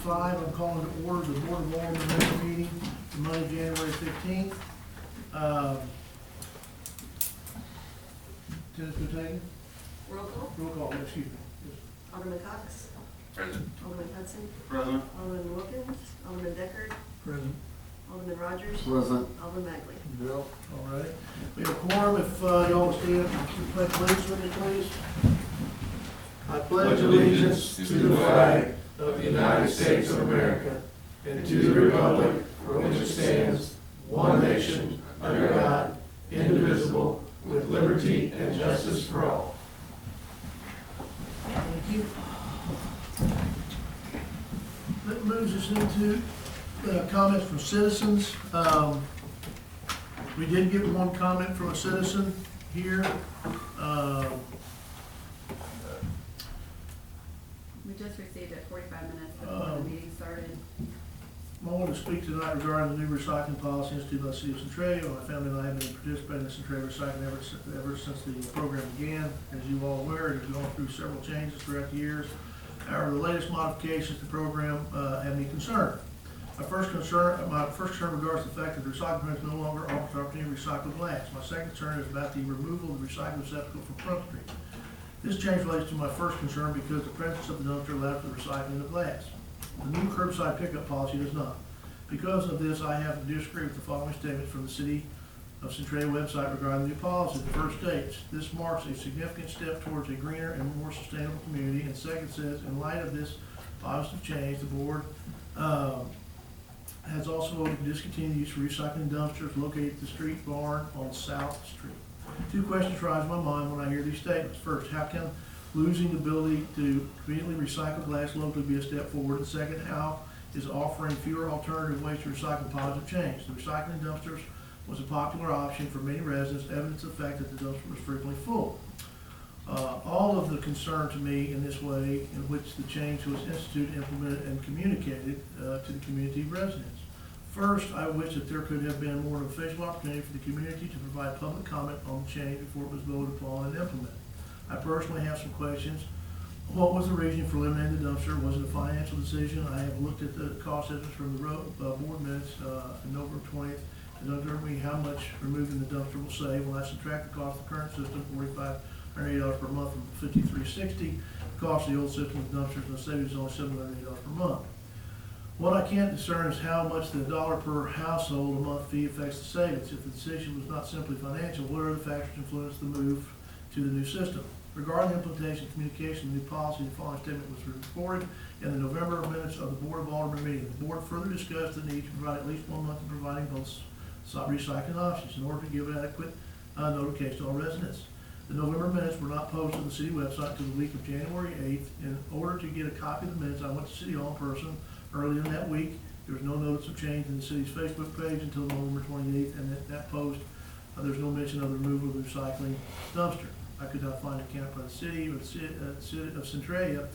5, I'm calling to order the Board of Aldermen regular meeting for Monday, January 15th. Tennis been taken? Roll call. Roll call, excuse me. Yes. Alderman Cox. Present. Alderman Hudson. Present. Alderman Wilkins. Alderman Deckard. Present. Alderman Rogers. Present. Alderman Magley. Bill. All right. We have a quorum. If y'all will stand and pledge allegiance with me, please. I pledge allegiance to the flag of the United States of America and to the republic for which it stands, one nation, under God, indivisible, with liberty and justice for all. Thank you. That moves us into comments from citizens. We did get one comment from a citizen here. We just received it 45 minutes before the meeting started. I want to speak tonight regarding the new recycling policy instituted by the City of Centralia. My family and I have been participating in Centralia Recycling ever since the program began. As you all aware, it has gone through several changes throughout the years. However, the latest modifications to the program have me concerned. My first concern regards the fact that the recycling program no longer offers the opportunity to recycle glass. My second concern is about the removal of the recycling receptacle from Front Street. This change relates to my first concern because the presence of the dumpster allows for the recycling of glass. The new curbside pickup policy does not. Because of this, I have to disagree with the following statement from the City of Centralia website regarding the new policy. The first states, this marks a significant step towards a greener and more sustainable community. And second says, in light of this positive change, the board has also voted to discontinue use of recycling dumpsters located at the street barn on South Street. Two questions rise in my mind when I hear these statements. First, how can losing the ability to conveniently recycle glass locally be a step forward? And second, how is offering fewer alternative ways to recycle positive change? The recycling dumpsters was a popular option for many residents, evidence of the fact that the dumpster was frequently full. All of the concern to me in this way in which the change was instituted, implemented, and communicated to the community residents. First, I wish that there could have been more of an official opportunity for the community to provide public comment on the change before it was voted upon and implemented. I personally have some questions. What was the reason for eliminating the dumpster? Was it a financial decision? I have looked at the cost estimates from the board minutes on November 20th. It occurred to me how much removing the dumpster will save. When I subtract the cost of the current system, $4,580 per month from $5,360, the cost of the old system with dumpsters and the savings is only $780 per month. What I can't discern is how much the $1 per household a month fee affects the savings. If the decision was not simply financial, what are the factors influence the move to the new system? Regarding the implementation and communication of the new policy, the following statement was reported in the November minutes of the Board of Aldermen meeting. The board further discussed the need to provide at least 1 month of providing both recycling options in order to give adequate notification to all residents. The November minutes were not posted on the city website until the week of January 8th. In order to get a copy of the minutes, I went to City Hall in person early in that week. There was no notice of change in the city's Facebook page until November 28th, and at that post, there's no mention of the removal of the recycling dumpster. I could not find a account by the city or the city of Centralia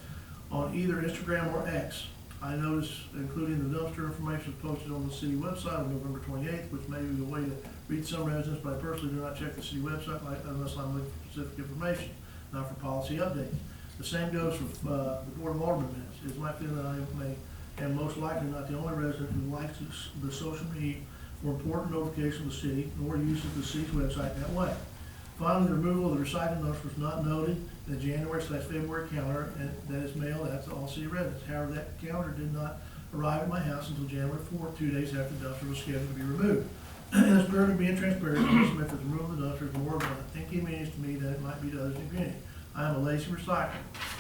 on either Instagram or X. I noticed including the dumpster information posted on the city website on November 28th, which may be a way to reach some residents, but I personally do not check the city website unless I'm looking for specific information, not for policy updates. The same goes for the Board of Aldermen minutes. It's my feeling that I am most likely not the only resident who likes the social media for important notification of the city, nor uses the city's website that way. Finally, the removal of the recycling dumpster was not noted in the January/February calendar, and that is mailed out to all city residents. However, that calendar did not arrive at my house until January 4th, 2 days after the dumpster was scheduled to be removed. In the spirit of being transparent, I submit that the removal of the dumpster is more of an inconvenience to me than it might be to others in the community. I am a lazy recycler.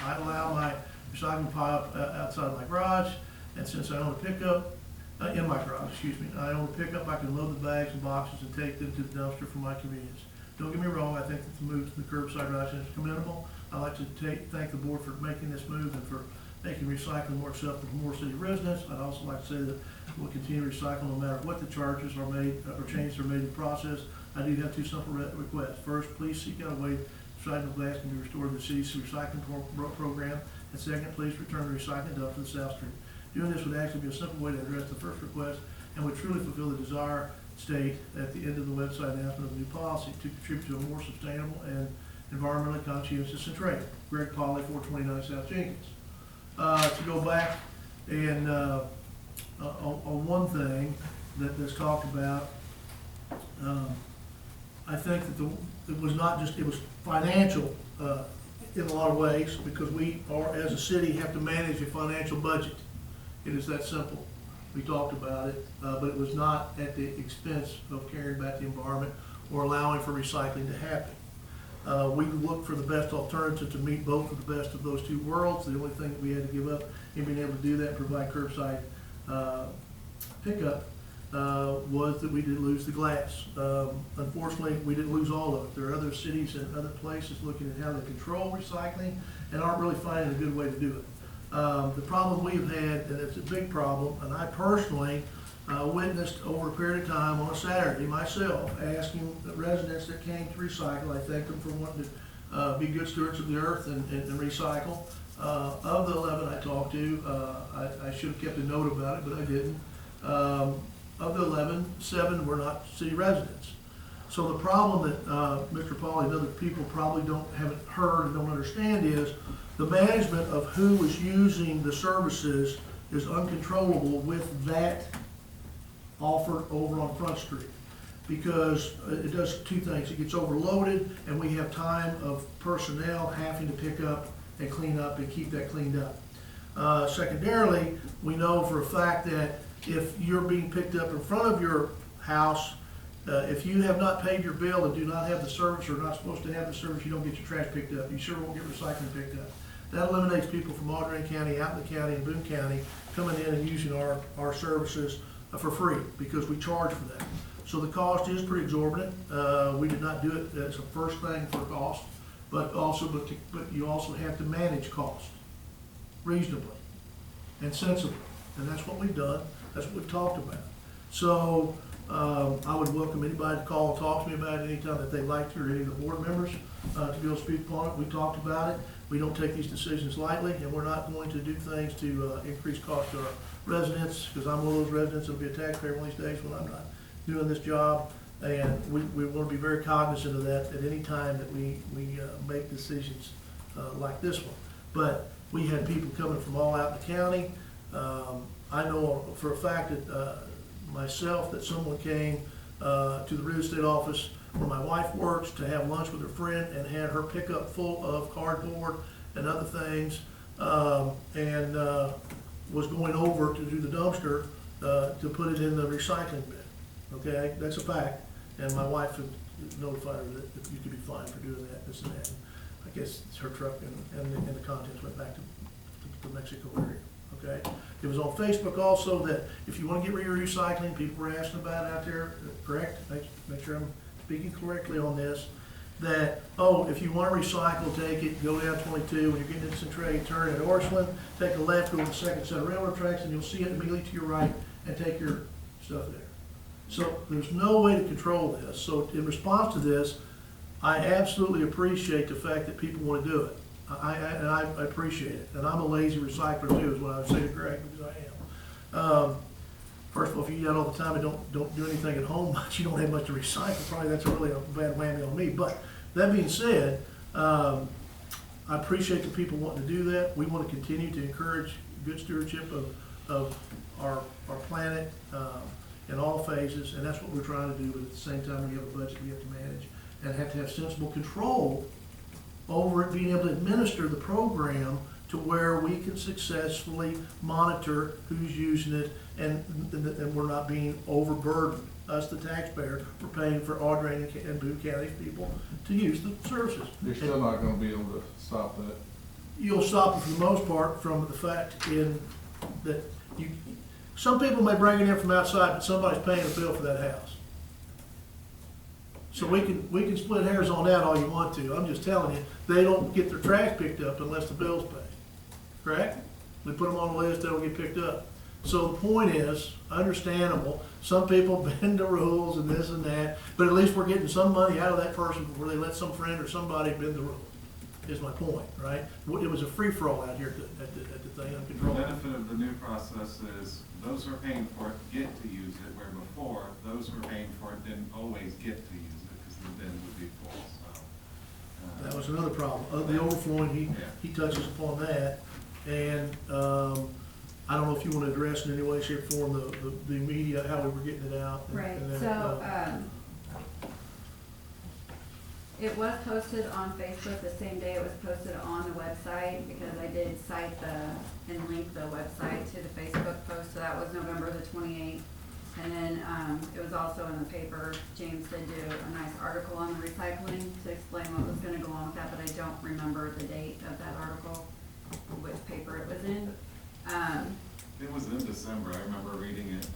I allow my recycling pile outside of my garage, and since I own a pickup, in my garage, I own a pickup, I can load the bags and boxes and take them to the dumpster for my convenience. Don't get me wrong, I think that the move to the curbside option is commendable. I'd like to thank the board for making this move and for making recycling more acceptable to more city residents. I'd also like to say that we'll continue to recycle no matter what the charges are made or changes are made in the process. I do have two simple requests. First, please seek out a way recyclable glass can be restored to the city's recycling program. And second, please return the recycling dump to the South Street. Doing this would actually be a simple way to address the first request and would truly fulfill the desire state at the end of the website announcement of the new policy to contribute to a more sustainable and environmentally conscientious Centralia. Greg Polly, 429 South Jenkins. To go back And on one thing that's talked about, I think that it was not just, it was financial in a lot of ways, because we are, as a city, have to manage a financial budget. It is that simple. We talked about it, but it was not at the expense of caring about the environment or allowing for recycling to happen. We looked for the best alternative to meet both of the best of those two worlds. The only thing that we had to give up in being able to do that and provide curbside pickup was that we did lose the glass. Unfortunately, we didn't lose all of it. There are other cities and other places looking at how they control recycling and aren't really finding a good way to do it. The problem we've had, and it's a big problem, and I personally witnessed over a period of time on a Saturday myself, asking the residents that came to recycle, I thanked them for wanting to be good stewards of the earth and recycle. Of the 11 I talked to, I should have kept a note about it, but I didn't. Of the 11, 7 were not city residents. So the problem that Mr. Pauly and other people probably haven't heard and don't understand is the management of who is using the services is uncontrollable with that offered over on Front Street. Because it does two things. It gets overloaded, and we have time of personnel having to pick up and clean up and keep that cleaned up. Secondarily, we know for a fact that if you're being picked up in front of your house, if you have not paid your bill and do not have the service or not supposed to have the service, you don't get your trash picked up. You sure won't get recycling picked up. That eliminates people from Aldermen County, out in the county, and Boone County coming in and using our services for free because we charge for that. So the cost is pretty exorbitant. We did not do it as a first thing for cost, but you also have to manage cost reasonably and sensibly, and that's what we've done. That's what we've talked about. So I would welcome anybody to call and talk to me about it anytime that they'd like to, or any of the board members to be able to speak upon it. We talked about it. We don't take these decisions lightly, and we're not going to do things to increase cost to our residents, because I'm one of those residents that'll be a taxpayer one of these days when I'm not doing this job. And we want to be very cognizant of that at any time that we make decisions like this one. But we had people coming from all out the county. I know for a fact that myself that someone came to the real estate office where my wife works to have lunch with her friend and had her pickup full of cardboard and other things, and was going over to do the dumpster to put it in the recycling bin. Okay, that's a fact. And my wife had notified her that you could be fined for doing that, this and that. And I guess it's her truck and the contents went back to the Mexico area. Okay, it was on Facebook also that if you want to get rid of your recycling, people were asking about it out there, correct? Make sure I'm speaking correctly on this, that, oh, if you want to recycle, take it, go down 22, when you're getting into Centralia, turn at Orchland, take a left, go to the second set of railroad tracks, and you'll see it immediately to your right, and take your stuff there. So there's no way to control this. So in response to this, I absolutely appreciate the fact that people want to do it. I appreciate it. And I'm a lazy recycler too, is what I would say to Greg, because I am. First of all, if you eat out all the time and don't do anything at home much, you don't have much to recycle. Probably that's a really bad whammy on me. But that being said, I appreciate the people wanting to do that. We want to continue to encourage good stewardship of our planet in all phases, and that's what we're trying to do. But at the same time, we have a budget we have to manage and have to have sensible control over it, being able to administer the program to where we can successfully monitor who's using it, and we're not being overburdened. Us, the taxpayer, we're paying for Aldermen and Boone County people to use the services. You're still not gonna be able to stop that. You'll stop it for the most part from the fact that some people may bring it in from outside, but somebody's paying a bill for that house. So we can split hairs on that all you want to. I'm just telling you, they don't get their trash picked up unless the bill's paid. Correct? We put them on the list, they don't get picked up. So the point is, understandable, some people bend the rules and this and that, but at least we're getting some money out of that person before they let some friend or somebody bend the rules, is my point, right? It was a free-for-all out here at the thing, uncontrolled. The benefit of the new process is those who are paying for it get to use it, where before, those who are paying for it didn't always get to use it because the bin would be full, so. That was another problem. The overflowing, he touches upon that. And I don't know if you want to address in any way, shape, or form the media, how we were getting it out. Right, and that, so, it was posted on Facebook the same day it was posted on the website, because I did cite and link the website to the Facebook post, so that was November the 28th. And then, it was also in the paper. James did do a nice article on the recycling to explain what was gonna go on with that, but I don't remember the date of that article, which paper it was in. It was in December, I remember reading it.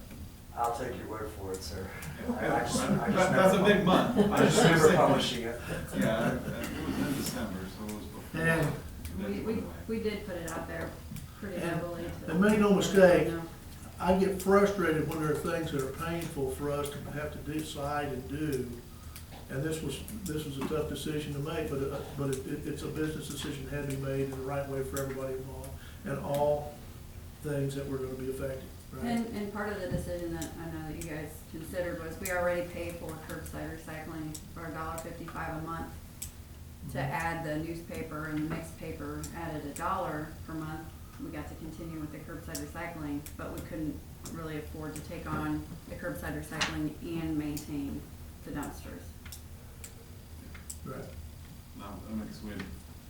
I'll take your word for it, sir. Yeah. I just That's a remember- big month. I just remember publishing it. Yeah, it was in December, so it was before. And- We did put it out there pretty heavily. to- and make no mistake, you know. I get frustrated when there are things that are painful for us to have to decide and do. And this was a tough decision to make, but it's a business decision that had to be made in the right way for everybody involved, and all things that were gonna be affected, right? And part of the decision that I know that you guys considered was we already pay for curbside recycling for $1.55 a month. To add the newspaper and the mixed paper added $1 per month. We got to continue with the curbside recycling, but we couldn't really afford to take on the curbside recycling and maintain the dumpsters. Right. No, I mean, 'cause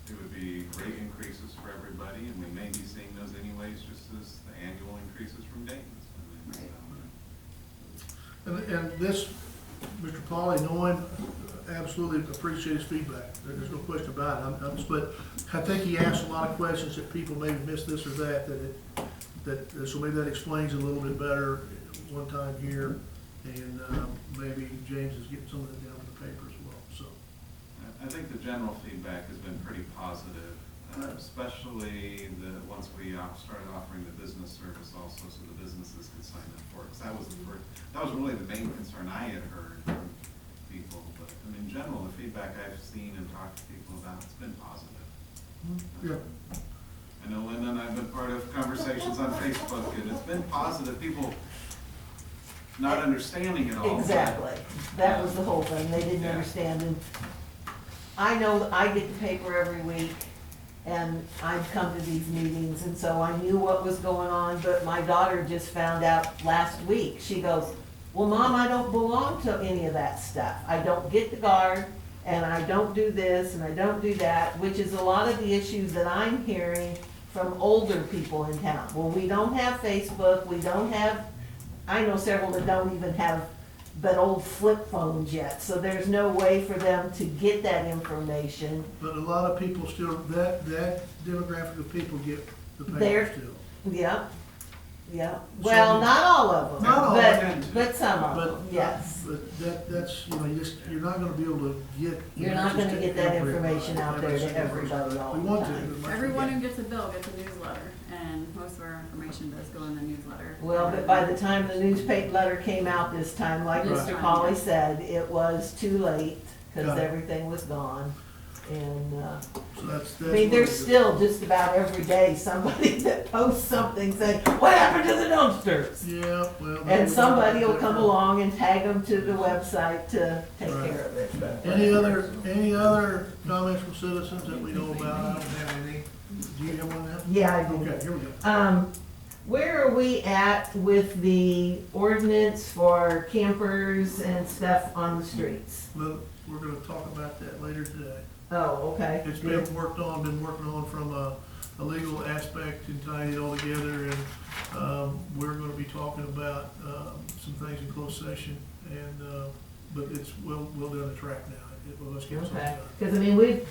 it would be rate increases for everybody, and we may be seeing those anyways, just as the annual increases from Dayton's. I mean, Right. And this, Mr. Pauly, knowing, absolutely appreciate his feedback. There's no question about it. But I think he asked a lot of questions that people maybe missed this or that, so maybe that explains it a little bit better one time here. And, maybe James is getting some of that down to the paper as well, so. I think the general feedback has been pretty positive, especially once we started offering the business service also, so the businesses could sign up for it. 'Cause that was really the main concern I had heard from people. But I mean, in general, the feedback I've seen and talked to people about, it's been positive. Yeah. I know Linda and I have been part of conversations on Facebook, and it's been positive. People not understanding it all. Exactly, that was the whole thing, they didn't Yeah. understand, and I know that I get the paper every week, and I'd come to these meetings, and so I knew what was going on, but my daughter just found out last week, she goes, well, Mom, I don't belong to any of that stuff, I don't get the guard, and I don't do this, and I don't do that, which is a lot of the issues that I'm hearing from older people in town. Well, we don't have Facebook, we don't have, I know several that don't even have but old flip phones yet, so there's no way for them to get that information. But a lot of people still, that demographic of people get the They're- paper still. Yep, yep, well, not all of them, Not all of them. but some of But, them, yes. But that's, you're not gonna be able to get. You're not gonna get that everybody, information out there every to single everybody person. all We the want to, time. but much Everyone we who get. gets a bill gets a newsletter, and most of our information does go in the newsletter. Well, but by the time the newspaper letter came out this time, like Right. Mr. Polly said, it was too late, cause Got it. everything was gone. And, So that's. I mean, there's still just about every day somebody that posts something saying, what happened to the dumpsters? Yeah, well. And somebody will come along and tag them to the website to take Right. care of it. Any other comments from citizens that we know about? I don't have any. Do you have one now? Yeah, I do. Okay, here we go. Where are we at with the ordinance for campers and stuff on the streets? Well, we're gonna talk about that later today. Oh, okay. It's good. been worked on from a legal aspect and tying it all together, and, we're gonna be talking about, some things in closed session, and, but it's well down the track now. Let's get something Okay, done. because I mean, we've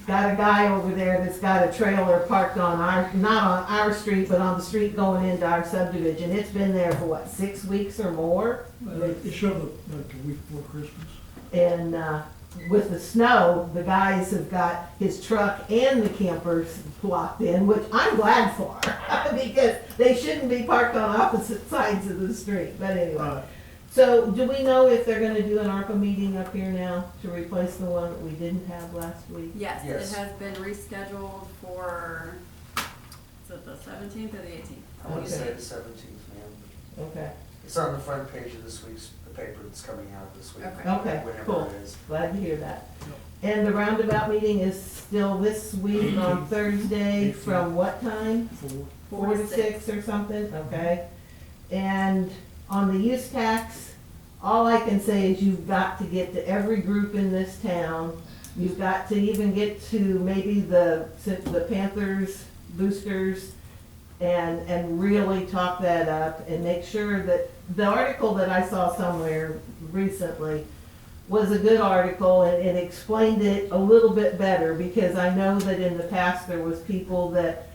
got a guy over there that's got a trailer parked on our, not on our street, but on the street going into our subdivision. It's been there for what, 6 weeks or more? It showed up like a week before Christmas. And, with the snow, the guys have got his truck and the campers blocked in, which I'm glad for, because they shouldn't be parked on opposite sides of the street, but anyway. Right. So, do we know if they're gonna do an ARPA meeting up here now to replace the one that we didn't have last week? Yes, Yes. it has been rescheduled for, is it the 17th or the 18th? I want to Okay. say the 17th, ma'am. Okay, It's on the front page of this week's, the paper that's coming out this week. Okay. Okay, Whenever cool. it is. Glad to hear that. Yep. And the roundabout meeting is still this week on Thursday from what time? 4 to 6 or something, okay? And on the use tax, all I can say is you've got to get to every group in this town. You've got to even get to maybe the Panthers boosters and really talk that up and make sure that the article that I saw somewhere recently was a good article and it explained it a little bit better, because I know that in the past there was people that,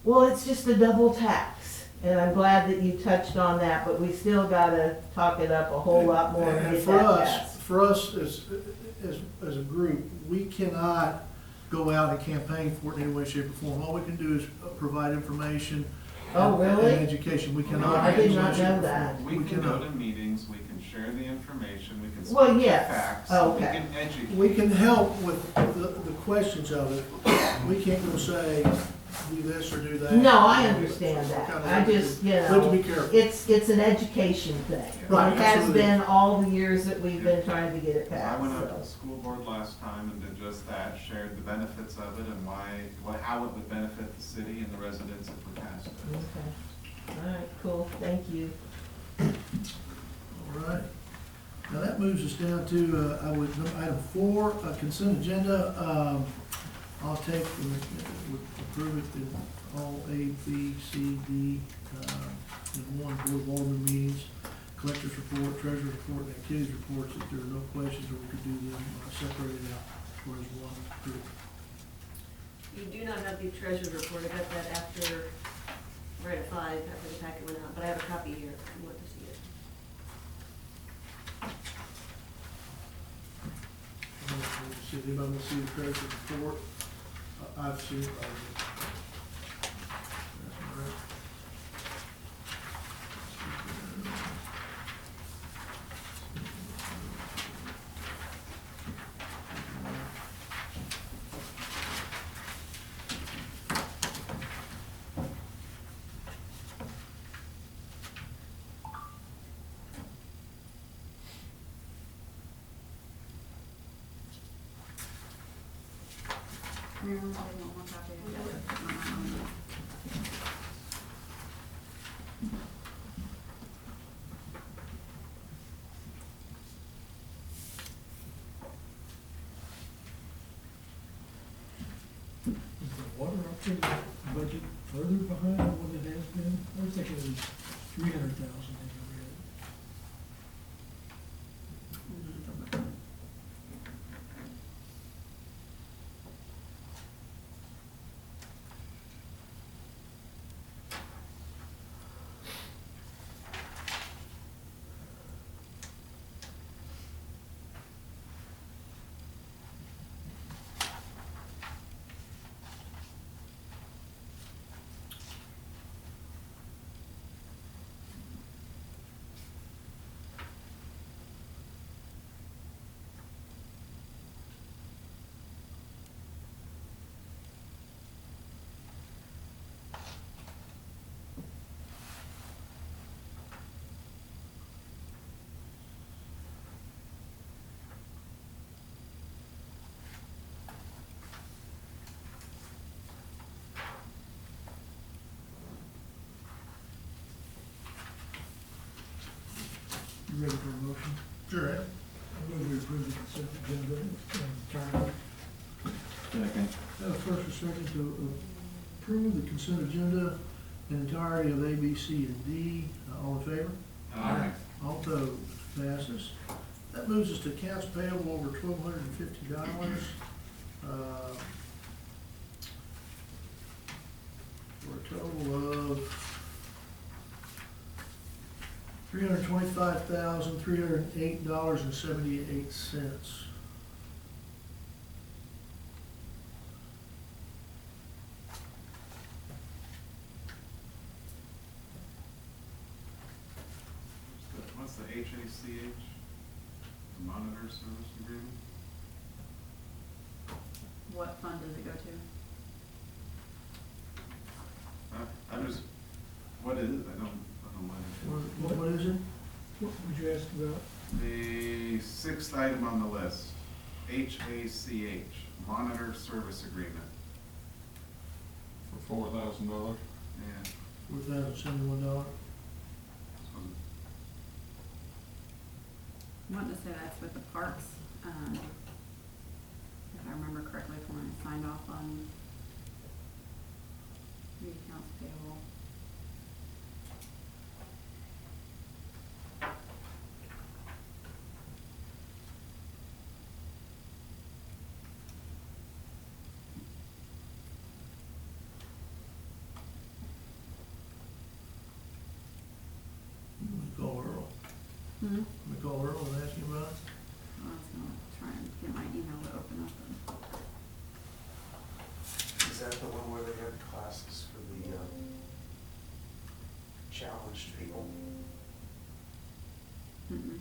well, it's just a double tax. And I'm glad that you touched on that, but we still gotta talk it up a whole lot more and And get for that us, passed. for us as a group, we cannot go out and campaign for it in any way, shape, or form. All we can do is provide information. Oh, and- really? And education. We cannot. I did not in any way, shape, know or that. form. We can go cannot. to meetings, we can share the information, we can Well, speak to yes. facts, Okay. we can educate. We can help with the questions of it. We can't go say, do this or do that. No, I understand that. Kinda I like just, you But to know, be careful. it's an education thing. Right, It has absolutely. been all the years that we've been trying to get it I passed, went out to so. the school board last time and did just that, shared the benefits of it and how it would benefit the city and the residents if we passed it. Okay. All right, cool, thank you. All right. Now that moves us down to, item 4, consent agenda. I'll take, would approve it in all A, B, C, D, in one board of Aldermen meetings, collector's report, treasurer's report, and activities reports, if there are no questions, or we could do them separated out for as one group. You do not have the treasurer's report. I got that after, right at 5, after the packet went out, but I have a copy here if you want to see it. See if anybody wants to see the treasurer's report. I've seen it already. That's all right. Everyone has one more copy of it. Is the water operating budget further behind what it has been? I was thinking it was 300,000 in the red. You ready for a motion? Sure. Ed. I move we approve the consent agenda entirely. Second. Have a first and second to approve the consent agenda in entirety of A, B, C, and D. All in favor? Aye. All opposed? Passes. That moves us to accounts payable over $1,250. For a total of $325,308.78. What's the HACH, the monitor service agreement? What fund does it go to? I'm just, what is it? I don't know what it is. What is it? What would you ask about? The sixth item on the list, HACH, Monitor Service Agreement. For $4,000. And $4,071. so wanting to say that's with the parks, if I remember correctly from when I signed off on the accounts payable. Let me call Earl. Hmm? Let me call Earl and ask him about it. I was gonna try and get my email to open up. Is that the one where they have classes for the challenged people? Mm-mm.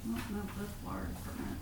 Well, no, this water department.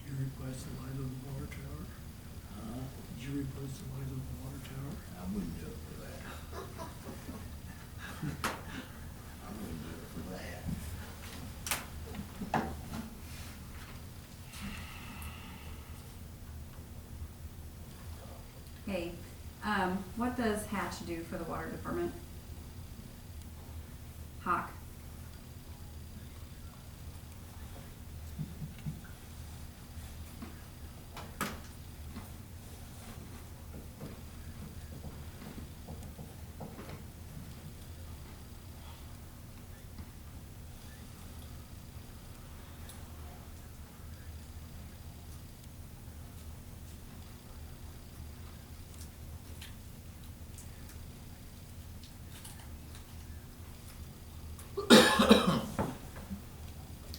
Did you replace the light on the water tower? Did you replace the light on the water tower? I wouldn't do it for that. I wouldn't do it for that. Hey, what does Hatch do for the water department? Hawk.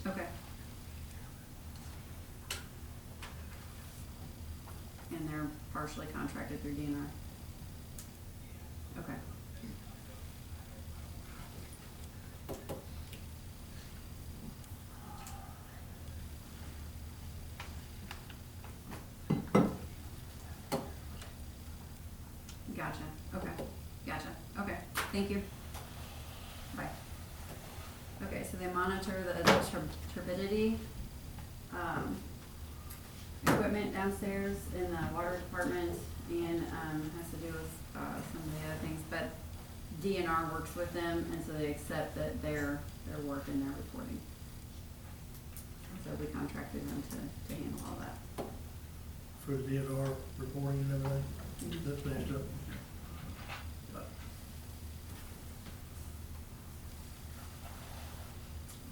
Okay. And they're partially contracted through DNR? Okay. Gotcha, okay, gotcha, okay, thank you. Bye. Okay, so they monitor the turbidity, equipment downstairs in the water department and, has to do with, some of the other things, but DNR works with them, and so they accept that their work and their reporting. So we contracted them to handle all that. For the DNR reporting and everything, that's based up.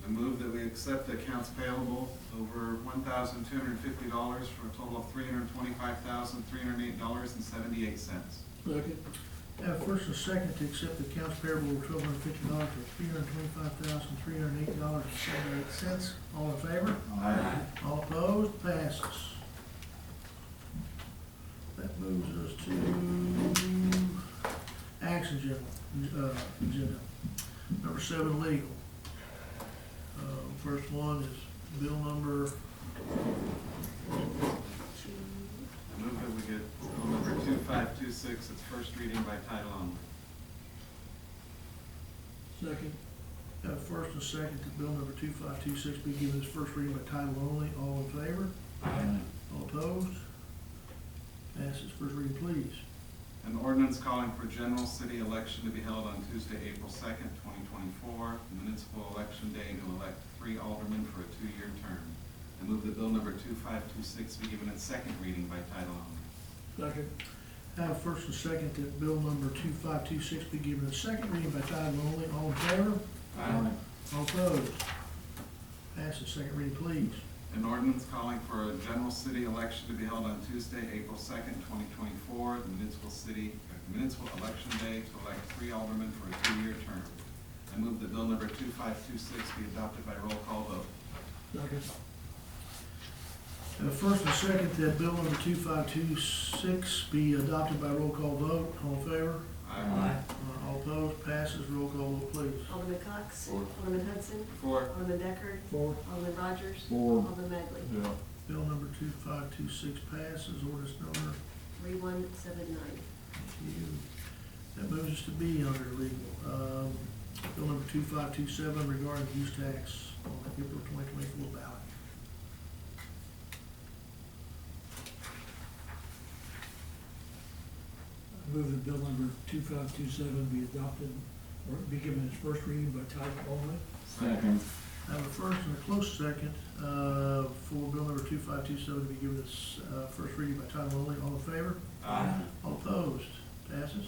I move that we accept accounts payable over $1,250 for a total of $325,308.78. Second. Have first and second to accept the accounts payable of $1,250 for $325,308.78. All in favor? Aye. All opposed? Passes. That moves us to action agenda. Number 7, legal. First one is bill number, I move that we get bill number 2526, its first reading by title only. Second. have first and second that bill number 2526 be given its first reading by title only. All in favor? Aye. All opposed? Passes. First reading, please. An ordinance calling for general city election to be held on Tuesday, April 2nd, 2024, municipal election day to elect 3 aldermen for a 2-year term. I move that bill number 2526 be given its second reading by title only. Second. Have first and second that bill number 2526 be given its second reading by title only. All in favor? Aye. All opposed? Passes. Second reading, please. An ordinance calling for a general city election to be held on Tuesday, April 2nd, 2024, the municipal election day to elect 3 aldermen for a 2-year term. I move that bill number 2526 be adopted by roll call vote. Second. First and second that bill number 2526 be adopted by roll call vote. All in favor? All opposed? Passes. Roll call vote, please. Alderman Cox. Four. Alderman Hudson. 4. Alderman Decker. Four. Alderman Rogers. 4. Alderman Magley. Yeah. Bill number 2526 passes. Ordinance number, 3179. thank you. That moves us to B under legal. Bill number 2527 regarding use tax on the April 2024 ballot. I move that bill number 2527 be adopted or be given its first reading by title only. Second. I have a first and a close second for bill number 2527 to be given its first reading by title only. All in favor? All opposed? Passes.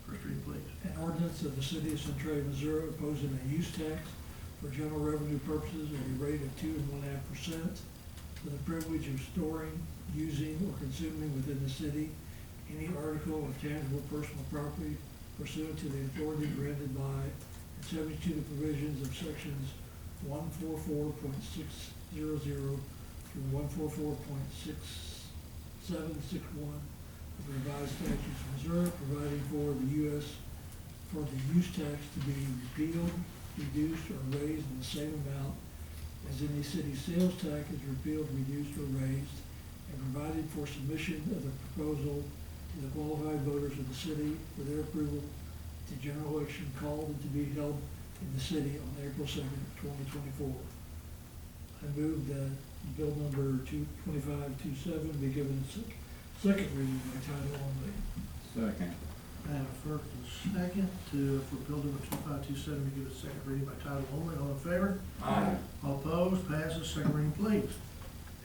First reading, please. An ordinance of the city of Centralia, Missouri, imposing a use tax for general revenue purposes at a rate of 2.5% for the privilege of storing, using, or consuming within the city any article of tangible personal property pursuant to the authority granted by and subject to the provisions of sections 144.600 through 144.6761 of the revised statutes of Missouri, providing for the use tax to be repealed, reduced, or raised in the same amount as any city sales tax is repealed, reduced, or raised, and provided for submission of the proposal to the qualified voters of the city for their approval to general election called and to be held in the city on April 2nd, 2024. I move that bill number 2527 be given its second reading by title only. Second. I have a first and second for bill number 2527 be given its second reading by title only. All in favor? Aye. All opposed? Passes. Second reading, please.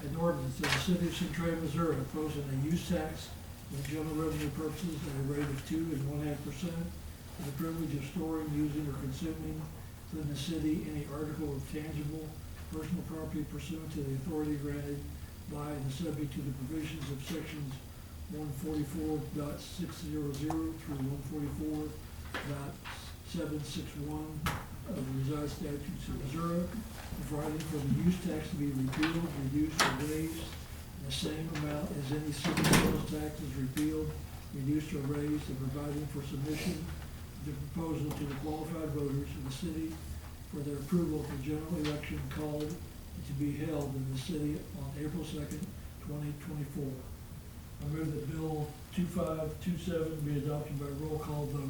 An ordinance of the city of Centralia, Missouri, imposing a use tax for general revenue purposes at a rate of 2.5% for the privilege of storing, using, or consuming within the city any article of tangible personal property pursuant to the authority granted by and subject to the provisions of sections 144.600 through 144.761 of the revised statutes of Missouri, providing for the use tax to be repealed, reduced, or raised in the same amount as any city sales tax is repealed, reduced, or raised, and providing for submission of the proposal to the qualified voters of the city for their approval for general election called and to be held in the city on April 2nd, 2024. I move that bill 2527 be adopted by roll call vote.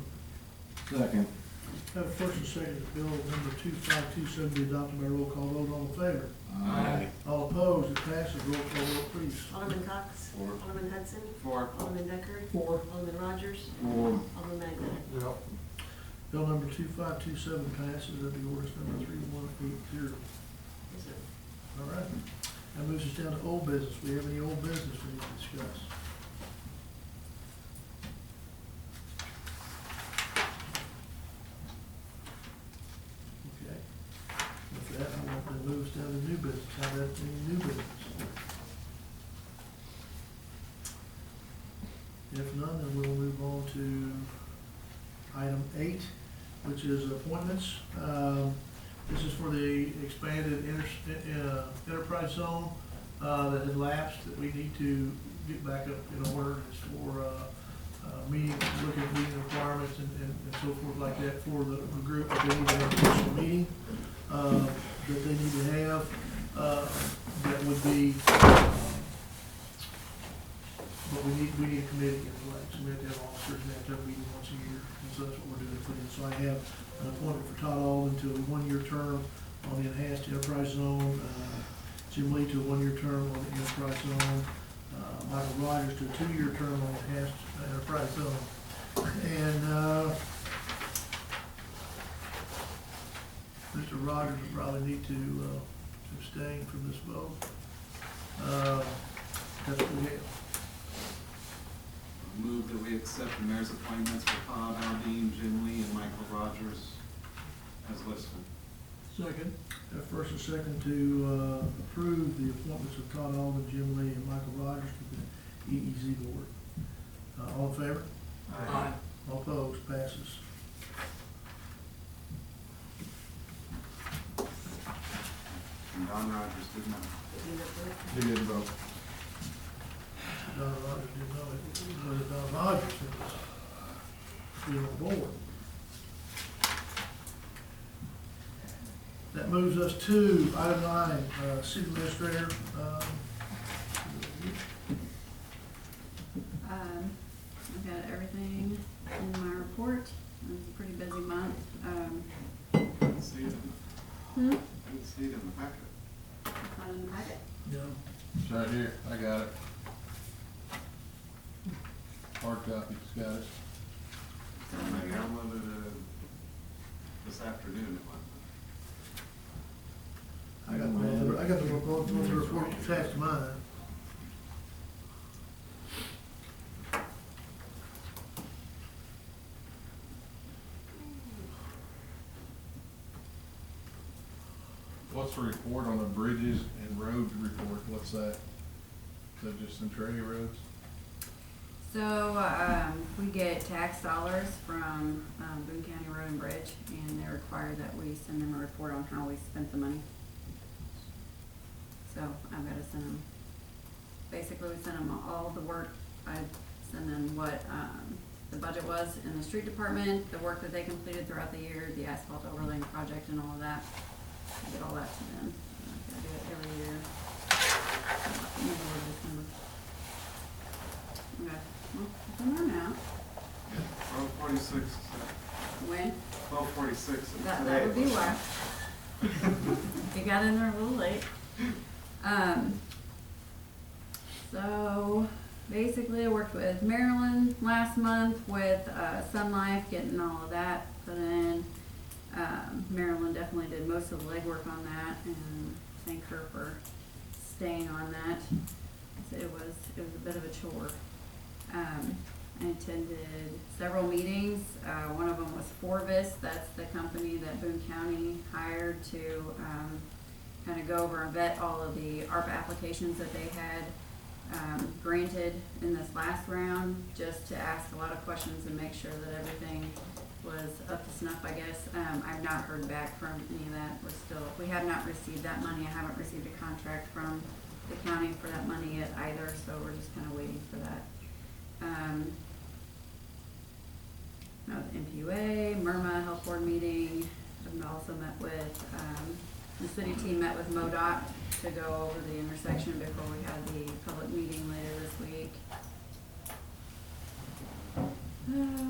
Second. I Have a first and second that bill number 2527 be adopted by roll call vote. All in favor? Aye. All opposed? It passes. Roll call vote, please. Alderman Cox. Four. Alderman Hudson. Four. Alderman Decker. Four. Alderman Rogers. Four. Alderman Magley. Yep. Bill number 2527 passes. That'd be ordinance number 3180. Yes, sir. All right. That moves us down to old business. We have any old business we need to discuss? Okay. With that, I want to move us down to new business. How about any new business? If none, then we'll move on to item 8, which is appointments. This is for the expanded enterprise zone that had lapsed, that we need to get back up in order. It's for meeting, looking at meeting requirements and so forth like that for the group. That they need to have a special meeting that they need to have. That would be, but we need a committee in place. So we have to have officers and have to have a meeting once a year. And so that's what we're doing. So I have an appointment for Todd Alderman to a 1-year term on the enhanced enterprise zone, Jim Lee to a 1-year term on the enterprise zone, Michael Rogers to a 2-year term on the enhanced enterprise zone. And Mr. Rogers will probably need to abstain from this vote. That's what we have. Move that we accept the mayor's appointments for Todd Aldean, Jim Lee, and Michael Rogers as listed. Second. Have first and second to approve the appointments of Todd Alderman, Jim Lee, and Michael Rogers to the EEZ board. All in favor? Aye. All opposed? Passes. And Don Rogers did not. Did you not vote? He didn't vote. Don Rogers didn't know it. It was Don Rogers that was being on board. That moves us to item 9, city administrator. I've got everything in my report. It was a pretty busy month. Didn't see it. Hmm? Didn't see it in the packet. It's not in the packet. No. It's right here, I got it. Hard copy's got it. I downloaded it this afternoon at one. I got the report attached to mine. What's the report on the bridges and roads report? What's that? Is that just Centralia roads? So, we get tax dollars from, Boone County Road and Bridge, and they require that we send them a report on how we spent the money. So, I've gotta send them, basically, we send them all the work, I send them what, the budget was in the street department, the work that they completed throughout the year, the asphalt overlaying project and all of that. I get all that to them. I do it every year. Okay, well, it's in there now. 12:46. When? 12:46. That would be why. You got in there a little late. So basically I worked with Marilyn last month with Sun Life, getting all of that put in. Marilyn definitely did most of the legwork on that, and thank her for staying on that. It was a bit of a chore. I attended several meetings. One of them was Forvis. That's the company that Boone County hired to kind of go over and vet all of the ARPA applications that they had granted in this last round, just to ask a lot of questions and make sure that everything was up to snuff, I guess. I've not heard back from any of that. We have not received that money. I haven't received a contract from the county for that money yet either, so we're just kind of waiting for that. MPUA, MIRMA Health Board meeting. I've also met with, the city team met with MoDOT to go over the intersection before we had the public meeting later this week.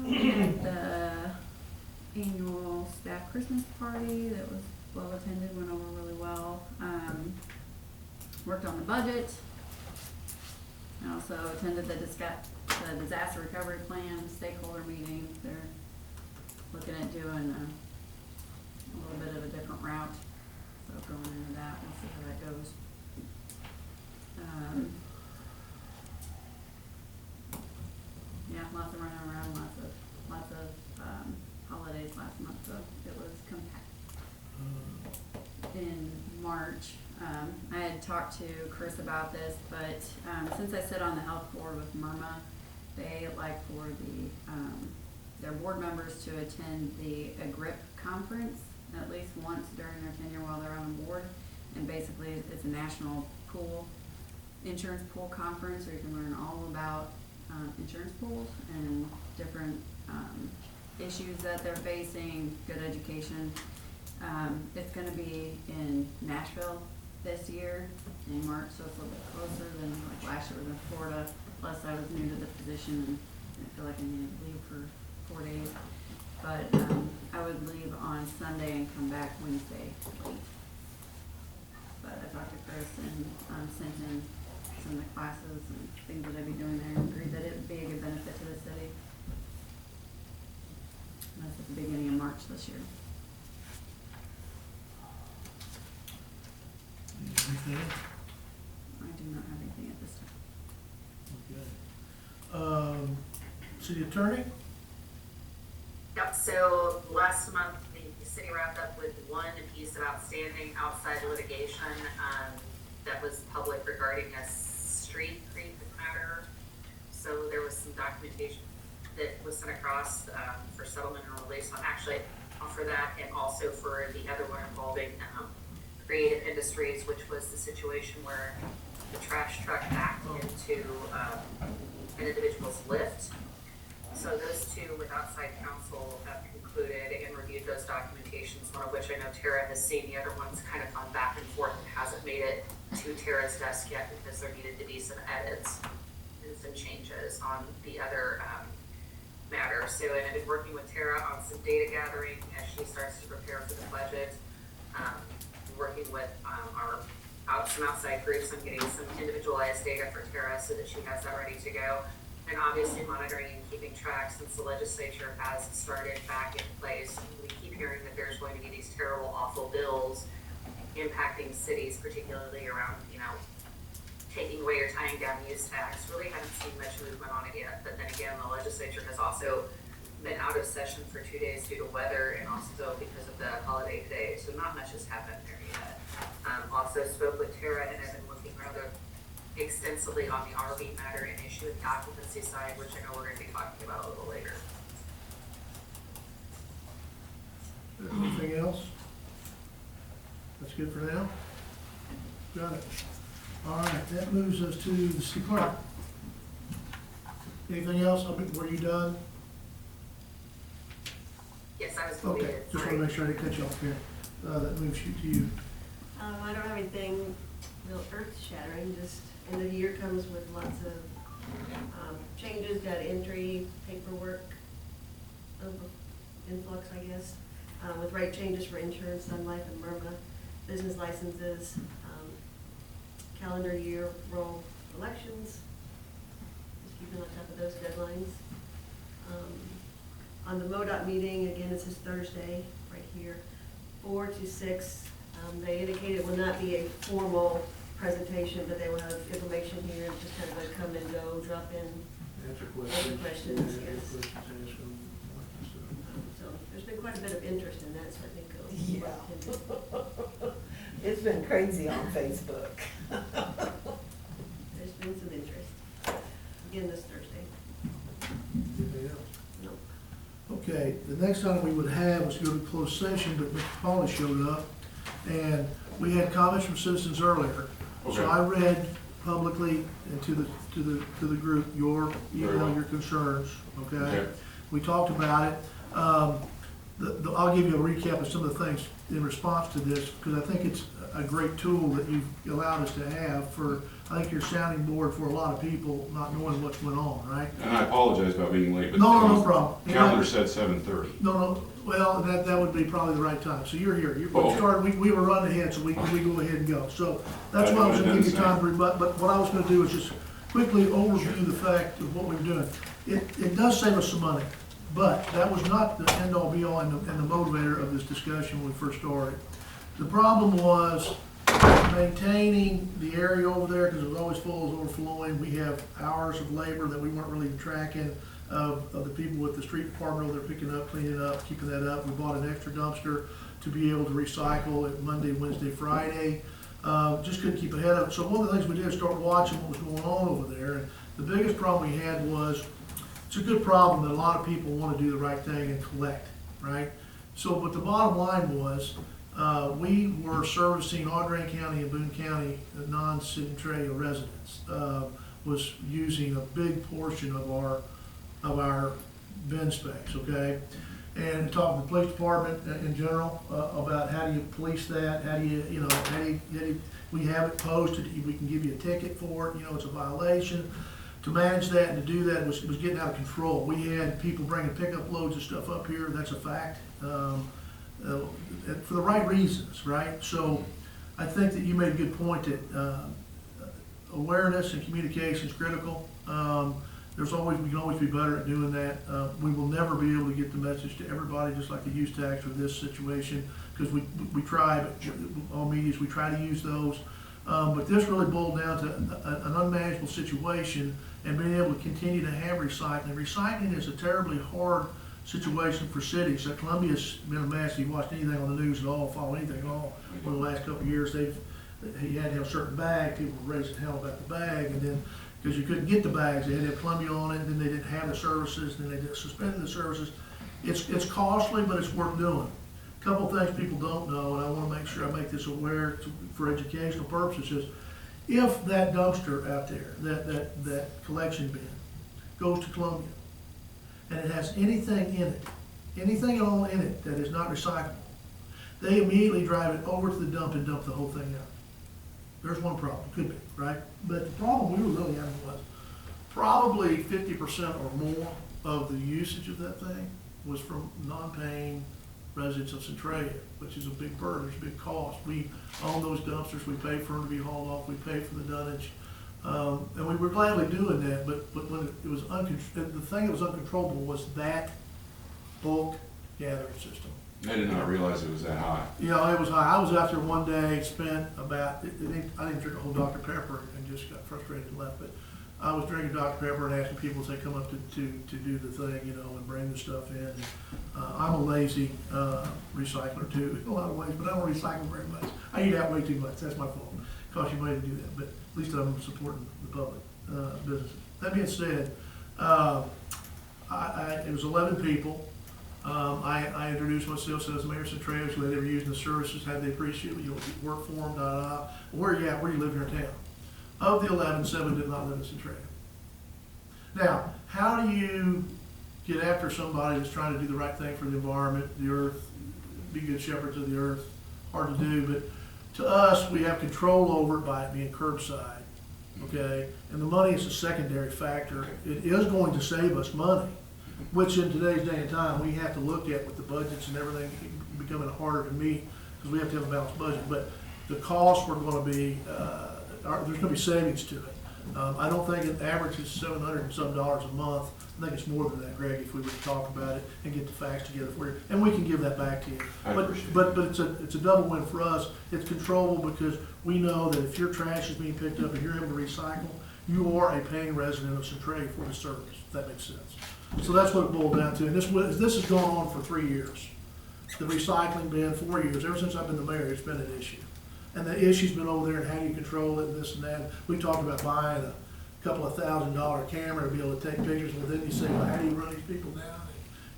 We had the annual staff Christmas party that was well attended, went over really well. Worked on the budget. I also attended the disaster recovery plan stakeholder meeting. They're looking at doing a little bit of a different route. So going into that, we'll see how that goes. Yeah, lots of running around, lots of holidays last month, so it was compact. In March, I had talked to Chris about this, but since I sit on the health board with MIRMA, they like for their board members to attend the AGRIP conference at least once during their tenure while they're on the board. And basically, it's a national insurance pool conference where you can learn all about insurance pools and different issues that they're facing, good education. It's gonna be in Nashville this year in March, so it's a little bit closer than like last year was in Florida. Plus I was new to the position and I feel like I needed to leave for 4 days. But I would leave on Sunday and come back Wednesday late. But I talked to Chris and sent him some of the classes and things that I'd be doing there and agreed that it would be a good benefit to the city. And that's at the beginning of March this year. Anything else? I do not have anything at this time. Okay. City attorney? Yep, so last month, the city wrapped up with one piece of outstanding outside litigation that was public regarding a street creep matter. So there was some documentation that was sent across for settlement and release on actually for that, and also for the other one involving Creative Industries, which was the situation where the trash truck backed into an individual's lift. So those two with outside counsel have concluded and reviewed those documentations, one of which I know Tara has seen. The other one's kind of gone back and forth and hasn't made it to Tara's desk yet because there needed to be some edits and some changes on the other matter. So, and I've been working with Tara on some data gathering as she starts to prepare for the budget. Working with some outside groups on getting some individualized data for Tara so that she has that ready to go. And obviously monitoring and keeping track since the legislature has started back in place. We keep hearing that there's going to be these terrible, awful bills impacting cities, particularly around, taking away or tying down use tax. Really haven't seen much movement on it yet. But then again, the legislature has also been out of session for 2 days due to weather and also because of the holiday today. So not much has happened there yet. Also spoke with Tara and I've been looking rather extensively on the RV matter and issue with the occupancy side, which I know we're going to be talking about a little later. Anything else? That's good for now? Got it. All right, that moves us to the city clerk. Anything else? Were you done? Yes, I was Okay, completed. just want to make sure I didn't cut you off here. That moves you to you. I don't have anything real earth shattering, just end of the year comes with lots of changes, data entry, paperwork, influx, I guess, with rate changes for insurance, Sun Life and MIRMA, business licenses, calendar year roll elections, just keeping on top of those deadlines. On the MoDOT meeting, again, this is Thursday, right here, 4 to 6. They indicated it will not be a formal presentation, but they will have information here, just kind of a come and go, drop in. Answer questions. Questions, yes. Questions, So there's been quite a bit of interest in that, so I think Yeah. It's been crazy on Facebook. there's been some interest. Again, this Thursday. Anything else? No. Okay, the next item we would have was to go to closed session, but Mr. Pauley showed up, and we had comments from citizens earlier. So I read publicly and to the group your email, your concerns, okay? We talked about it. I'll give you a recap of some of the things in response to this, because I think it's a great tool that you've allowed us to have for, I think, your sounding board for a lot of people not knowing what's going on, right? And I apologize about being late, but No problem. calendar said 7:30. No, Well, that would be probably the right time. So you're here. We Oh. started, we were running ahead, so we go ahead and go. So that's why I was gonna give you time to rebut, but what I was gonna do is just quickly overview the fact of what we were doing. It does save us some money, but that was not the end all be all and the motivator of this discussion when we first started. The problem was maintaining the area over there, because it was always full, it was overflowing. We have hours of labor that we weren't really tracking of the people with the street department over there picking up, cleaning up, keeping that up. We bought an extra dumpster to be able to recycle it Monday, Wednesday, Friday. Just couldn't keep ahead of it. So one of the things we did is start watching what was going on over there. And the biggest problem we had was, it's a good problem that a lot of people want to do the right thing and collect, right? So, but the bottom line was, we were servicing Audrain County and Boone County non-Centralia residents, was using a big portion of our bin space, okay? And talking to the police department in general, about how do you police that, how do you, we have it posted, we can give you a ticket for it, it's a violation. To manage that and to do that was getting out of control. We had people bringing pickup loads of stuff up here, that's a fact, for the right reasons, right? So I think that you made a good point that awareness and communication is critical. We can always be better at doing that. We will never be able to get the message to everybody, just like the use tax or this situation, because we try, but all medias, we try to use those. But this really boiled down to an unmanageable situation and being able to continue to have recycling. Recycling is a terribly hard situation for cities. So Columbia's been a mess. If you watched anything on the news at all, follow anything at all, over the last couple of years, you had to have a certain bag. People were raising hell about the bag, and then because you couldn't get the bags, they had to have Columbia on it, and then they didn't have the services, and then they suspended the services. It's costly, but it's worth doing. A couple of things people don't know, and I want to make sure I make this aware for educational purposes, is if that dumpster out there, that collection bin, goes to Columbia, and it has anything in it, anything at all in it that is not recyclable, they immediately drive it over to the dump and dump the whole thing out. There's one problem, could be, right? But the problem we were really having was probably 50% or more of the usage of that thing was from non-paying residents of Centralia, which is a big burden, it's a big cost. We own those dumpsters, we pay for them to be hauled off, we pay for the dunnage. And we were gladly doing that, but when it was the thing that was uncontrollable was that bulk gathering system. I did not realize it was that high. It was high. I was out there one day, spent about, I didn't drink a whole Dr. Pepper and just got frustrated and left, but I was drinking Dr. Pepper and asking people as they come up to do the thing, and bring the stuff in. I'm a lazy recycler too, in a lot of ways, but I don't recycle very much. I eat out way too much. That's my fault. It costs you money to do that, but at least I'm supporting the public businesses. That being said, it was 11 people. I introduced myself, said I was Mayor Centralia, so they were using the services, how they appreciate it, work for them, Where are you at? Where do you live here in town? Of the 11, 7 did not live in Centralia. Now, how do you get after somebody that's trying to do the right thing for the environment, the earth, be good shepherds of the earth? Hard to do, but to us, we have control over it by it being curbside, okay? And the money is a secondary factor. It is going to save us money, which in today's day and time, we have to look at with the budgets and everything becoming harder to meet, because we have to have a balanced budget. But the costs were going to be, there's going to be savings to it. I don't think it averages $700 and some a month. I think it's more than that, Greg, if we were to talk about it and get the facts together for you. And we can give that back to you. But it's a double win for us. It's controllable because we know that if your trash is being picked up and you're able to recycle, you are a paying resident of Centralia for the service, if that makes sense. So that's what it boiled down to. And this has gone on for 3 years. The recycling bin, 4 years. Ever since I've been the mayor, it's been an issue. And the issue's been over there and how do you control it and this and that. We talked about buying a couple of $1,000 camera to be able to take pictures, and then you say, well, how do you run these people down?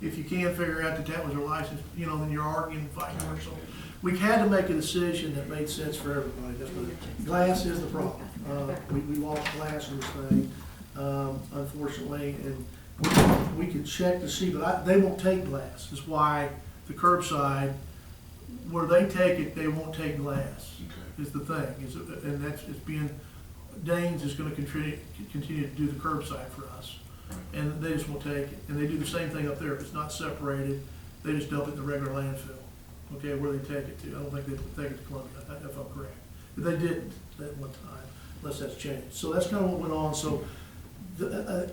If you can't figure out that was their license, then you're arguing and fighting over it. So we had to make a decision that made sense for everybody. That's what glass is the problem. We lost glass in this thing, unfortunately, and we can check to see, but they won't take glass. That's why the curbside, where they take it, they won't take glass. Okay. Is the thing, and it's being. Danes is going to continue to do the curbside for us, and they just won't take it. And they do the same thing up there. If it's not separated, they just dump it in the regular landfill, okay, where they take it to. I don't think they take it to Columbia, if I'm correct. But they didn't at one time, unless that's changed. So that's kind of what went on. So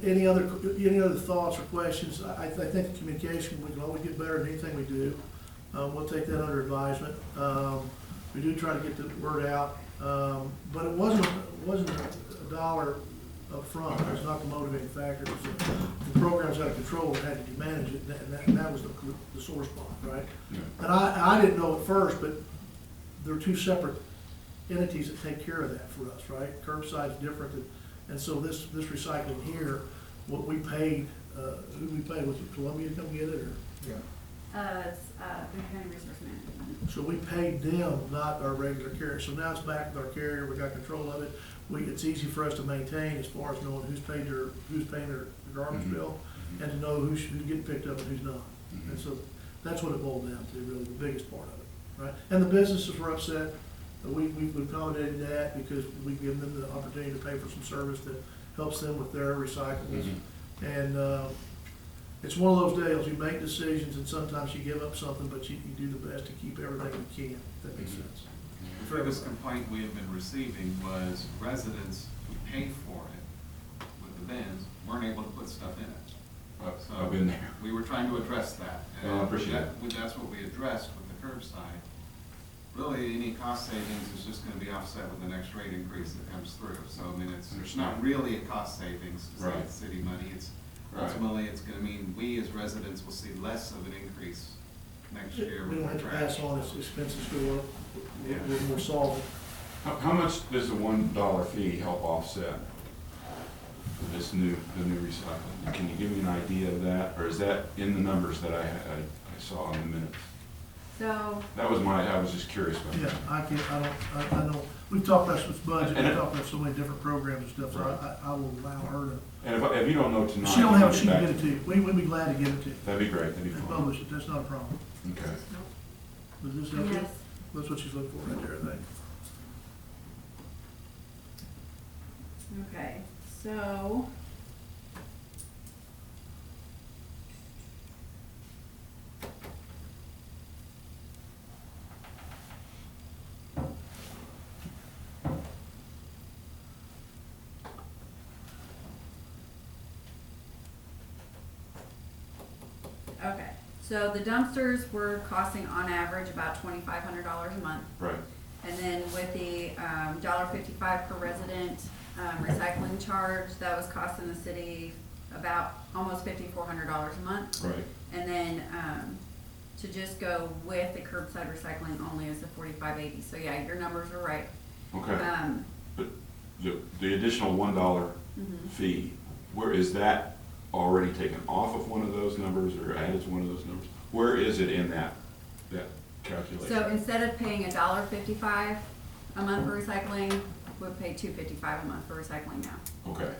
any other thoughts or questions? I think the communication, we can always get better than anything we do. We'll take that under advisement. We do try to get the word out, but it wasn't a dollar up front. It was not the motivating factor. It was the program's out of control and had to manage it, and that was the sore spot, right? Yeah. And I didn't know at first, but there are two separate entities that take care of that for us, right? Curbside's different and so this recycling here, what we paid, who we paid, was it Columbia to come get it, or? It's, Boone County Resource Management. So we paid them, not our regular carrier. So now it's back with our carrier, we got control of it. It's easy for us to maintain as far as knowing who's paying their garbage bill, and to know who's getting picked up and who's not. And so that's what it boiled down to, really, the biggest part of it, right? And the businesses were upset. We've accommodated that because we've given them the opportunity to pay for some service that helps them with their recyclables. And it's one of those deals, you make decisions and sometimes you give up something, but you do the best to keep everything you can, if that makes sense. The biggest complaint we have been receiving was residents who paid for it with the bins weren't able to put stuff in it. So I've been there. we were trying to address that. Well, I appreciate That's what we addressed with the curbside. Really, any cost savings is just gonna be offset with the next rate increase that comes through. So, I mean, it's not really a cost savings to save Right. the city money. It's Right. ultimately, it's gonna mean we as residents will see less of an increase next year We with don't our have to trash. pass on as expenses go up, Yeah. we're more solvent. How much does the $1 fee help offset the new recycling? Can you give me an idea of that, or is that in the numbers that I saw in the minutes? So, I was just curious about Yeah, that. I know, we've talked about this budget, And we've it- talked about so many different programs and stuff, so Right. I will allow her to. And if you don't know tonight. She don't have, you she can get get it to you, we'd be glad to give it to you. That'd be great, that'd be And fun. publish it, that's not a problem. Okay. Does this help you? yes, That's what she's looking for right there, I think. okay, so. Okay, so the dumpsters were costing on average about $2,500 a month. Right, And then with the $1.55 per resident recycling charge, that was costing the city about almost $5,400 a month. right. And then to just go with the curbside recycling only is the $45.80. So yeah, your numbers are right. Okay. But the additional $1 Mhm. fee, where is that already taken off of one of those numbers or added to one of those numbers? Where is it in that calculation? So instead of paying $1.55 a month for recycling, we'll pay $2.55 a month for recycling now. Okay,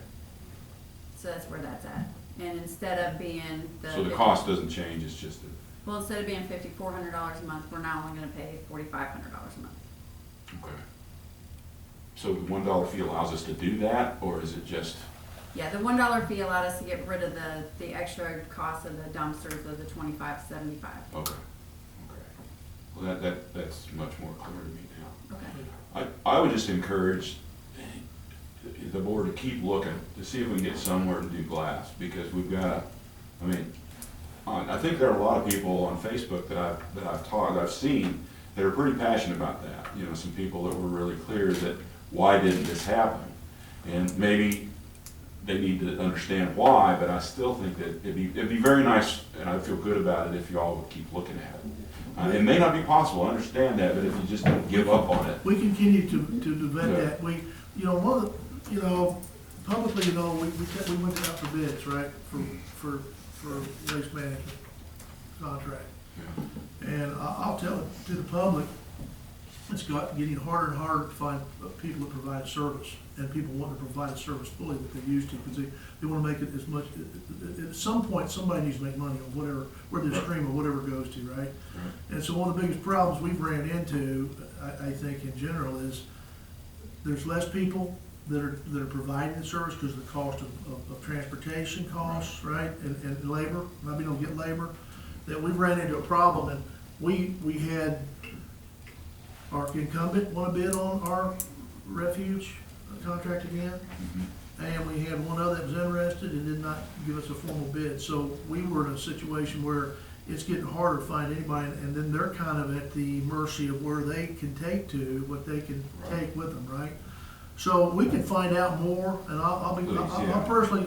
So that's where that's at. And instead of being the. so the cost doesn't change, it's just, Well, instead of being $5,400 a month, we're now only gonna pay $4,500 a month. okay. So the $1 fee allows us to do that, or is it just, Yeah, the $1 fee allowed us to get rid of the extra cost of the dumpsters of the $25.75. okay, okay. Well, that's much more clear to me now. Okay. I would just encourage the board to keep looking, to see if we can get somewhere to do glass, because we've got, I think there are a lot of people on Facebook that I've seen that are pretty passionate about that. You know, some people that were really clear that why didn't this happen? And maybe they need to understand why, but I still think that it'd be very nice, and I'd feel good about it if you all would keep looking at it. It may not be possible, I understand that, but if you just don't give up on it. We continue to vet Yeah. that. Publicly, we went out for bids, right, for waste management contract. Yeah. And I'll tell it to the public, it's getting harder and harder to find people that provide service, and people want to provide a service fully that they used to, because they want to make it as much, at some point, somebody needs to make money on where their stream or whatever goes to, right? Right. And so one of the biggest problems we've ran into, I think in general, is there's less people that are providing the service because of the cost of transportation costs, right, and labor, maybe don't get labor. that we've ran into a problem, and we had our incumbent want to bid on our refuge contract again, and we had one other that was interested and did not give us a formal bid. So we were in a situation where it's getting harder to find anybody, and then they're kind of at the mercy of where they can take to, what they can take with them, right? So we can find out more, and I'll personally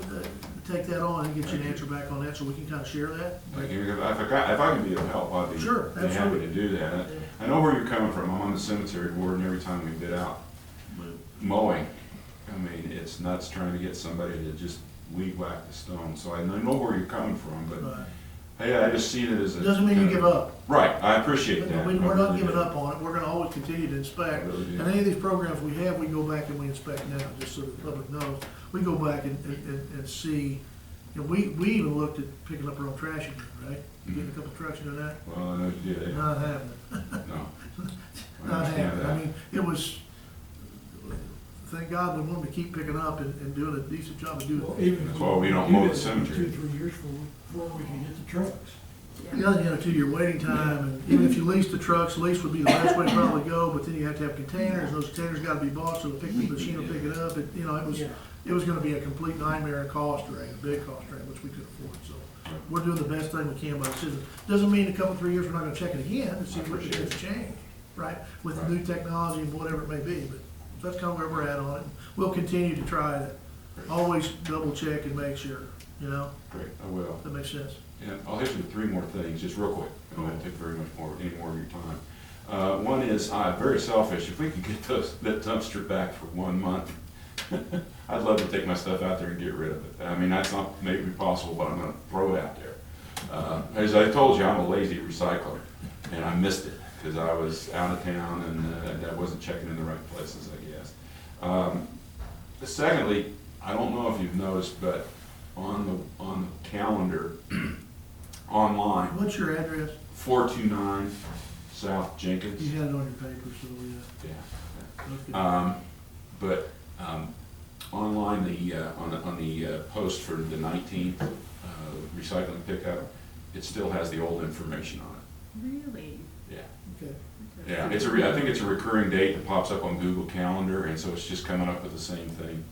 take that on and get you an answer back on that, so we can kind of share that. If I can be of help, I'd be Sure, be happy absolutely. to do that. I know where you're coming from. I'm on the cemetery board, and every time we bid out mowing, I mean, it's nuts trying to get somebody to just weed whack the stone. So I know where you're coming from, but Right. hey, I just see it as a. Doesn't mean you give up. Right, I appreciate that. We're not giving up on it, we're gonna always continue to inspect. I really do. And any of these programs we have, we go back and we inspect now, just so the public knows. We go back and see, you know, we even looked at picking up our own trash again, right? Getting a couple trucks into that, Well, I know you did. not happening. No. I Not understand happening. I that. mean, it was, thank God we wanted to keep picking up and doing a decent job of doing Well, it. even. That's why we don't do mow the that, cemetery. 2-3 years before we can get the trucks. The other, you know, 2 year waiting time, and even if you lease the trucks, lease would be the best way to probably go, but then you have to have containers, those containers gotta be bought, so the machine will pick it up, you know, Yeah. it was gonna be a complete nightmare and cost drag, a big cost drag, which we could afford, so. We're doing the best thing we can by the citizens. Doesn't mean a couple, 3 years, we're not gonna check it again and see what Appreciate it's changed, right? With the Right. new technology and whatever it may be, but that's kind of where we're at on it. We'll continue to try to always double check and make sure, you know, Great, I will. that makes sense. And I'll hit you with 3 more things, just real quick. I won't take very much more, any more of your time. One is, very selfish, if we could get that dumpster back for 1 month, I'd love to take my stuff out there and get rid of it. I mean, that's not maybe possible, but I'm gonna throw it out there. As I told you, I'm a lazy recycler, and I missed it, because I was out of town and I wasn't checking in the right places, I guess. Secondly, I don't know if you've noticed, but on the calendar, online, What's your address? 429 South Jenkins. You had it on your paper, so yeah. Yeah. Okay. But online, on the post for the 19th recycling pickup, it still has the old information on it. Really? Yeah. Okay. Yeah, I think it's a recurring date that pops up on Google Calendar, and so it's just coming up with the same thing.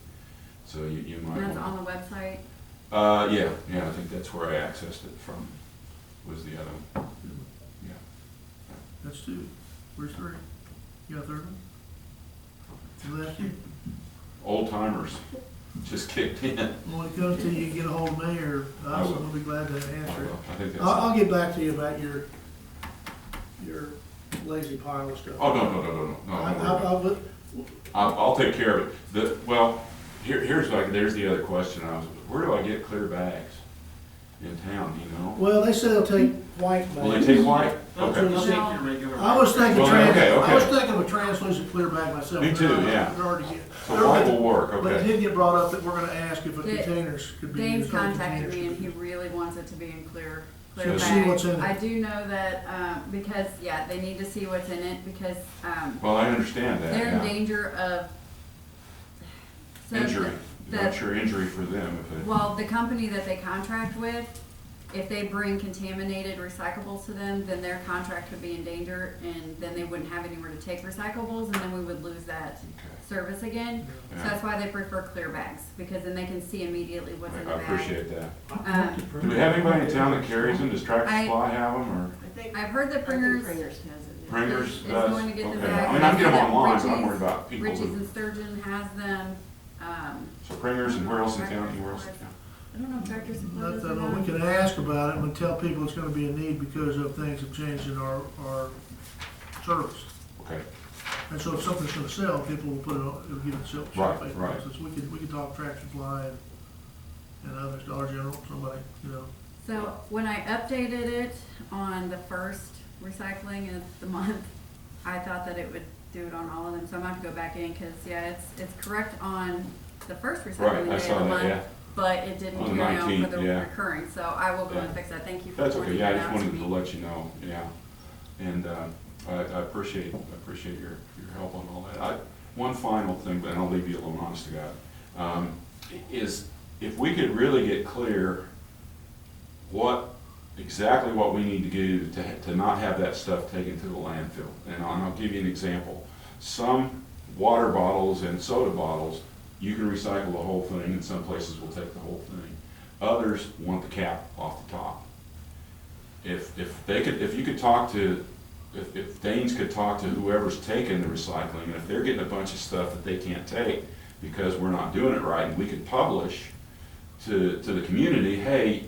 So you might And that's want. on the website? Yeah, I think that's where I accessed it from, was the other one. Yeah. That's 2. Where's 3? You got a third one? You left you? Old timers just kicked in. When it comes to you, can get a hold of me or I us, will. and we'll be glad to answer it. I think that's. I'll get back to you about your lazy pile of stuff. Oh, no. I- I'll take care of it. Well, there's the other question. Where do I get clear bags in town, do you know? Well, they say they'll take white bags. Will they take white? That's Okay. when you take your regular. I was thinking Well, okay. I was thinking of a translucent clear bag myself. Me too, yeah. They're hard to get. So white will work, But it okay. did get brought up that we're gonna ask if the Dave- containers could be Dave's used. or contacted containers me and could he be- really wants it to be in clear So bags. see what's in it. I do know that, because, yeah, they need to see what's in it because, Well, I understand that, they're in yeah. danger of. so Injury, the- I'm sure injury for them if it. Well, the company that they contract with, if they bring contaminated recyclables to them, then their contract would be in danger, and then they wouldn't have anywhere to take recyclables, and then we would lose that Okay. service again. So Yeah. that's why they prefer clear bags, because then they can see immediately what's in the I bag. appreciate that. Um, Do we have anybody in town that carries them? Does Tractor I- Supply have them, I think, I've heard that I think Pringers Pringers has it. or Pringers is does? going to get the Okay. bag. I mean, I can get them That online, but I'm Richie's- worried about people Richie's who, and Sturgeon has them, so Pringers and where else in town, anywhere else in town? I don't know if Tractor Supply does Let or them know. We not. can ask about it and tell people it's gonna be a need because of things have changed in our service. Okay, And so if something's gonna sell, people will put it on, it'll get it shelf. Right. So we can talk Tractor Supply and others, Dollar General, somebody, you know. So when I updated it on the first recycling of the month, I thought that it would do it on all of them, so I'm gonna have to go back in, cause yeah, it's correct on the first right, recycling I day saw of the that, yeah. month, but it didn't On the carry on 19th, for the yeah. recurring, so I will go and Yeah. fix that, thank you for That's okay, pointing yeah, I that just out to wanted to me. let you know, yeah. And I appreciate your help on all that. One final thing, but I'll leave you alone, honest to God, is if we could really get clear what exactly what we need to do to not have that stuff taken to the landfill. And I'll give you an example. Some water bottles and soda bottles, you can recycle the whole thing, and some places will take the whole thing. Others want the cap off the top. If Danes could talk to whoever's taking the recycling, and if they're getting a bunch of stuff that they can't take because we're not doing it right, and we could publish to the community, hey,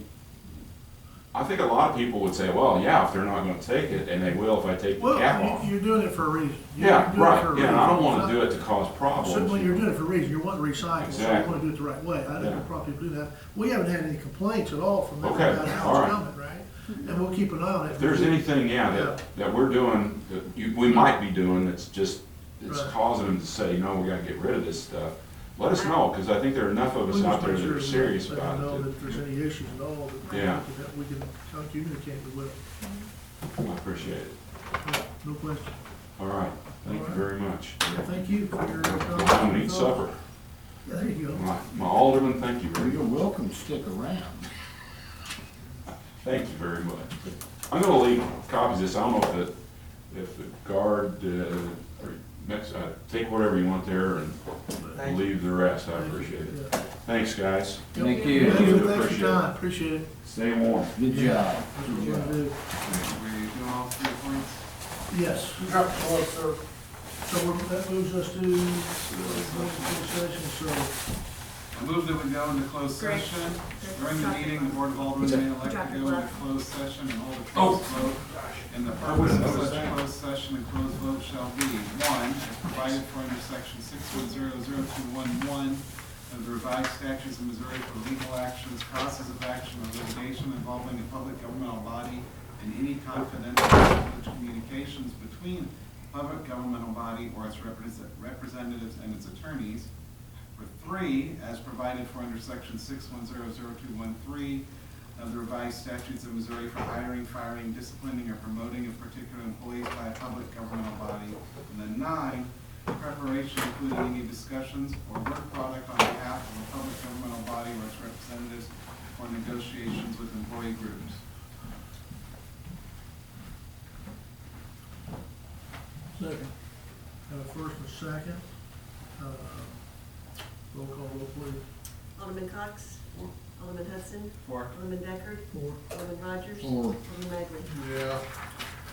I think a lot of people would say, well, yeah, if they're not gonna take it, and they will if I take the cap Well, off. you're doing it for a reason. Yeah, You're doing it right, for a yeah, and I don't reason. wanna do it to cause problems. Certainly, you're doing it for a reason, you're wanting to recycle, so you Exactly. wanna do it the right way. I think Yeah. we'll probably do that. We haven't had any complaints at all from them Okay, about how all it's right. coming, right? And we'll keep an eye on it. If there's anything, that we're doing, we might be doing, that's just, it's Right. causing them to say, no, we gotta get rid of this stuff, let us know, because I think there are enough of us We'll out just there make that sure are serious let them about know it. that if there's any issues at all, Yeah. that we can communicate with them. I appreciate it. No question. All right, thank you very much. Yeah, thank you for your. I'm gonna eat supper. Yeah, there you go. My alderman, thank you very You're much. welcome to stick around. Thank you very much. I'm gonna leave copies of this, I don't know if the guard, or next, take whatever you want there and Thank you. leave the rest, I appreciate it. Yeah. Thanks, guys. Thank you. Thanks for Appreciate your it. time, appreciate it. Stay warm. Good job. That's what you're gonna do. We do all 3 points? Yes. Drop the glove, sir. So that moves us to, closed session, so. I move that we go into closed Greg. session. Greg, During the drop meeting, it. the Board of Aldermen may elect Drop to it, go into left. closed session and hold a Oh. closed vote. And the I purpose wouldn't of notice such that. closed session and closed vote shall be, 1, as provided for under section 6100211 of the revised statutes of Missouri for legal actions, causes of action, or litigation involving a public governmental body and any confidential or privileged communications between public governmental body or its representatives and its attorneys. For 3, as provided for under section 6100213 of the revised statutes of Missouri for hiring, firing, disciplining, or promoting of particular employees by a public governmental body. And then 9, preparation including any discussions or work product on behalf of a public governmental body or its representatives or negotiations with employee groups. Second. Have a first and a second. Roll call, vote please. Alderman Cox. Alderman Hudson. 4. Alderman Deckard. Four. Alderman Rogers. 4. Alderman Magley. Yeah.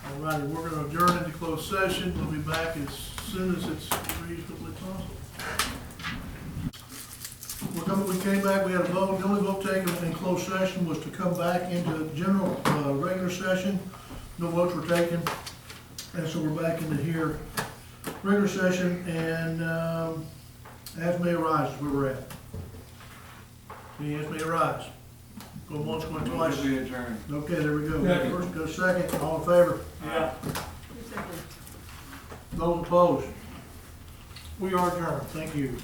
All righty, we're gonna adjourn into closed session. We'll be back as soon as it's reasonably possible. We came back, we had a vote, the only vote taken in closed session was to come back into general, regular session. No votes were taken, and so we're back into here, regular session, and, as may arise is where we're at. Any as may arise. Go once, go twice. We adjourn. Okay, there we go. Second. First, go second, all in favor? Yeah. Who's second? Those opposed? We are adjourned, thank you.